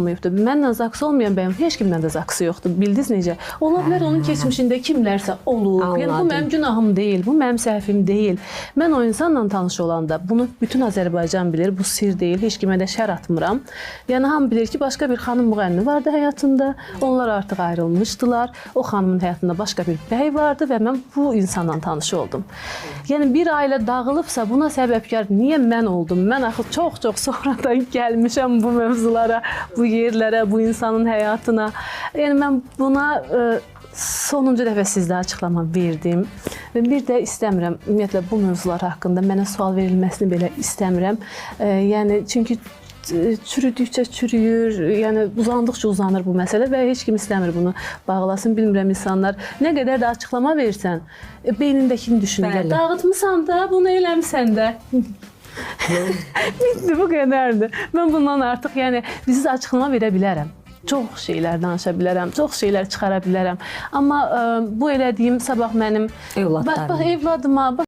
olmayıbdır. Mənlə zaqsı olmayan bəyəm heç kimlə də zaqsı yoxdur. Bildiniz necə? Ola bilər onun keçmişində kimlərsə olub. Yəni bu mənim günahım deyil, bu mənim səhvim deyil. Mən o insanla tanış olanda bunu bütün Azərbaycan bilir. Bu sir deyil. Heç kimə də şər atmıram. Yəni hamı bilir ki, başqa bir xanım müğənni vardı həyatında. Onlar artıq ayrılmışdılar. O xanımın həyatında başqa bir bəy vardı və mən bu insanla tanış oldum. Yəni bir ailə dağılıbsa buna səbəbkar niyə mən oldum? Mən axı çox sonradan gəlmişəm bu mövzulara, bu yerlərə, bu insanın həyatına. Yəni mən buna sonuncu dəfə sizdə açıqlama verdim. Və bir də istəmirəm, ümumiyyətlə bu mövzular haqqında mənə sual verilməsini belə istəmirəm. Yəni çünki çürüdükcə çürüyür, yəni uzandıqca uzanır bu məsələ və heç kim istəmir bunu bağlasın. Bilmirəm insanlar nə qədər də açıqlama versən, beynindəkini düşünürlər. Dağıtmısan da, bunu eləmsən də. Bitti, bu qədərdir. Mən bundan artıq yəni sizə açıqlama verə bilərəm. Çox şeylər danışa bilərəm, çox şeylər çıxara bilərəm. Amma bu elədiyim sabah mənim evladıma